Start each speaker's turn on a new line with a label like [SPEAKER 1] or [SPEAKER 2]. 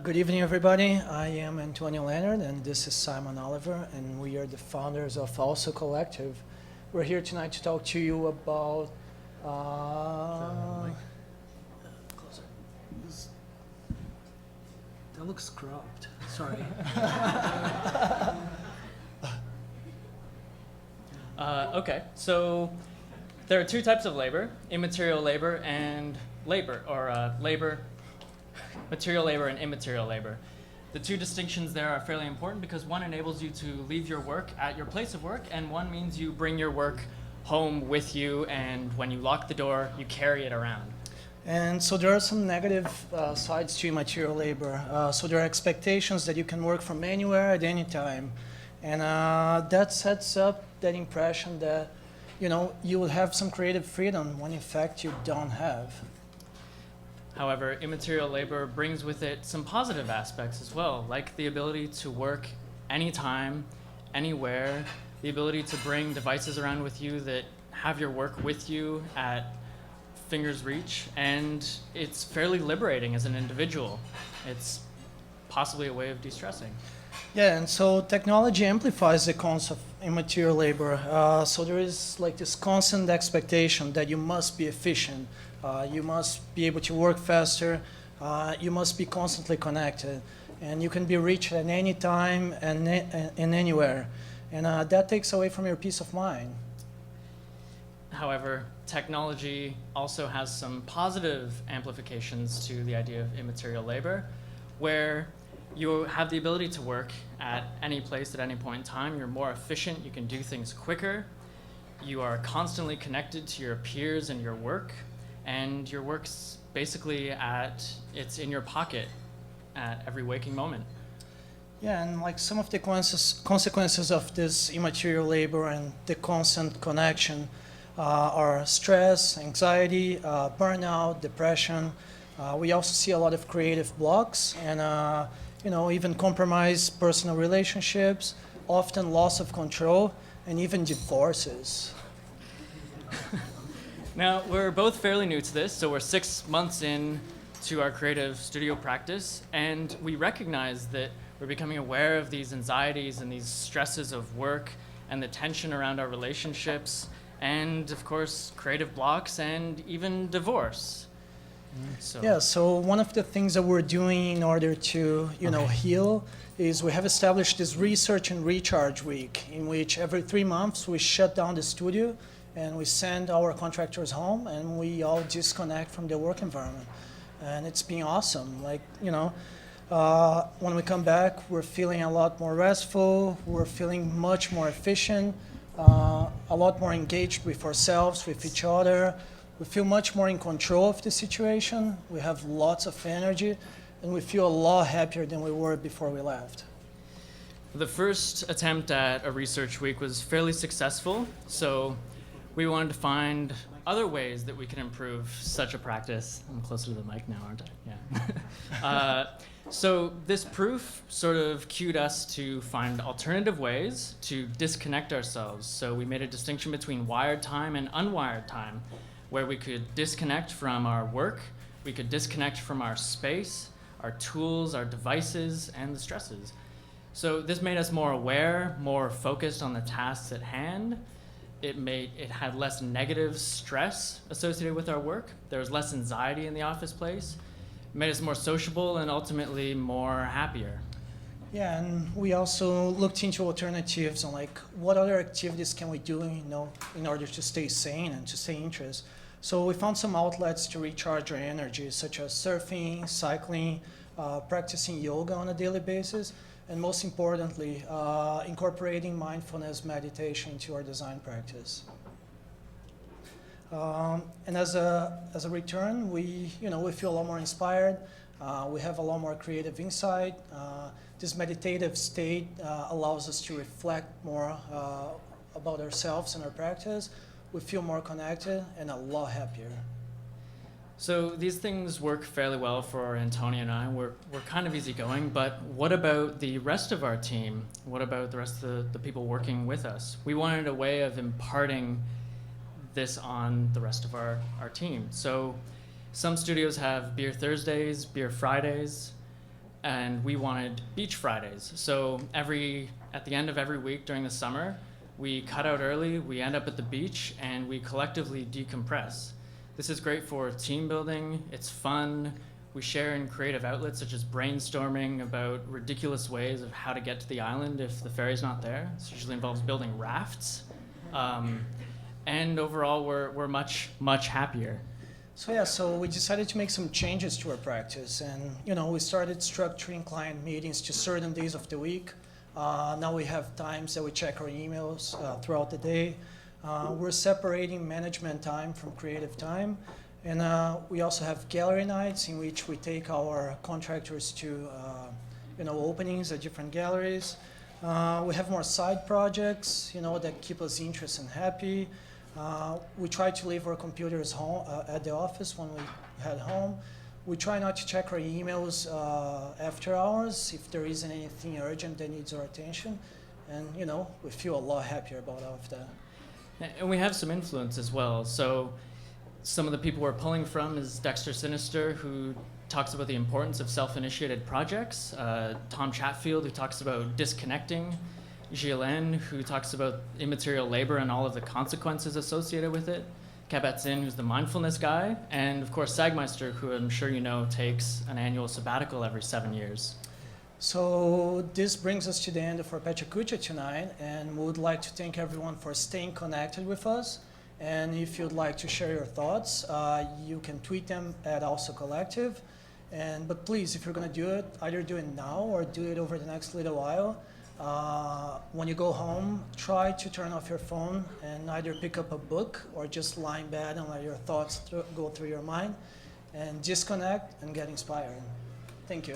[SPEAKER 1] Good evening, everybody. I am Antonio Leonard, and this is Simon Oliver, and we are the founders of Also Collective. We're here tonight to talk to you about.
[SPEAKER 2] Closer. That looks cropped. Sorry.
[SPEAKER 3] Okay, so there are two types of labor: immaterial labor and material labor and immaterial labor. The two distinctions there are fairly important because one enables you to leave your work at your place of work, and one means you bring your work home with you, and when you lock the door, you carry it around.
[SPEAKER 1] And so there are some negative sides to immaterial labor. So there are expectations that you can work from anywhere at any time. And that sets up that impression that, you will have some creative freedom when in fact you don't have.
[SPEAKER 3] However, immaterial labor brings with it some positive aspects as well, like the ability to work anytime, anywhere, the ability to bring devices around with you that have your work with you at finger's reach, and it's fairly liberating as an individual. It's possibly a way of de-stressing.
[SPEAKER 1] Yeah, and so technology amplifies the concept of immaterial labor. So there is like this constant expectation that you must be efficient, you must be able to work faster, you must be constantly connected, and you can be reached at any time and anywhere. And that takes away from your peace of mind.
[SPEAKER 3] However, technology also has some positive amplifications to the idea of immaterial labor, where you have the ability to work at any place at any point in time. You're more efficient, you can do things quicker, you are constantly connected to your peers and your work, and your work's basically it's in your pocket at every waking moment.
[SPEAKER 1] Yeah, and like some of the consequences of this immaterial labor and the constant connection are stress, anxiety, burnout, depression. We also see a lot of creative blocks and even compromised personal relationships, often loss of control, and even divorces.
[SPEAKER 3] Now, we're both fairly new to this, so we're 6 months in to our creative studio practice, and we recognize that we're becoming aware of these anxieties and these stresses of work and the tension around our relationships, and of course, creative blocks and even divorce.
[SPEAKER 1] So one of the things that we're doing in order to, heal is we have established this research and recharge week in which every 3 months we shut down the studio and we send our contractors home and we all disconnect from the work environment. And it's been awesome. When we come back, we're feeling a lot more restful, we're feeling much more efficient, a lot more engaged with ourselves, with each other. We feel much more in control of the situation. We have lots of energy, and we feel a lot happier than we were before we left.
[SPEAKER 3] The first attempt at a research week was fairly successful, so we wanted to find other ways that we can improve such a practice. I'm closer to the mic now, aren't I? Yeah. So this proof sort of cued us to find alternative ways to disconnect ourselves. So we made a distinction between wired time and unwired time, where we could disconnect from our work, we could disconnect from our space, our tools, our devices, and the stresses. So this made us more aware, more focused on the tasks at hand. It had less negative stress associated with our work. There was less anxiety in the office place. It made us more sociable and ultimately more happier.
[SPEAKER 1] Yeah, and we also looked into alternatives on what other activities can we do, in order to stay sane and to stay interested. So we found some outlets to recharge our energy, such as surfing, cycling, practicing yoga on a daily basis, and most importantly, incorporating mindfulness meditation into our design practice. And as a return, we feel a lot more inspired. We have a lot more creative insight. This meditative state allows us to reflect more about ourselves and our practice. We feel more connected and a lot happier.
[SPEAKER 3] So these things work fairly well for Antonio and I. We're kind of easygoing, but what about the rest of our team? What about the rest of the people working with us? We wanted a way of imparting this on the rest of our team. So some studios have beer Thursdays, beer Fridays. and we wanted beach Fridays. So at the end of every week during the summer, we cut out early, we end up at the beach, and we collectively decompress. This is great for team building, it's fun. We share in creative outlets such as brainstorming about ridiculous ways of how to get to the island if the ferry's not there. This usually involves building rafts. And overall, we're much, much happier.
[SPEAKER 1] So we decided to make some changes to our practice, and we started structuring client meetings to certain days of the week. Now we have times that we check our emails throughout the day. We're separating management time from creative time. And we also have gallery nights in which we take our contractors to openings at different galleries. We have more side projects that keep us interested and happy. We try to leave our computers home at the office when we head home. We try not to check our emails after hours if there isn't anything urgent that needs our attention. And we feel a lot happier about all of that.
[SPEAKER 3] And we have some influence as well. So some of the people we're pulling from is Dexter Sinister, who talks about the importance of self-initiated projects, Tom Chatfield, who talks about disconnecting, Gilles, who talks about immaterial labor and all of the consequences associated with it, Kabat-Zinn, who's the mindfulness guy, and of course Sagmeister, who I'm sure you know takes an annual sabbatical every 7 years.
[SPEAKER 1] So this brings us to the end of our PechaKucha tonight, and we would like to thank everyone for staying connected with us. And if you'd like to share your thoughts, you can tweet them at Also Collective. But please, if you're going to do it, either do it now or do it over the next little while. When you go home, try to turn off your phone and either pick up a book or just lie in bed and let your thoughts go through your mind and disconnect and get inspired. Thank you.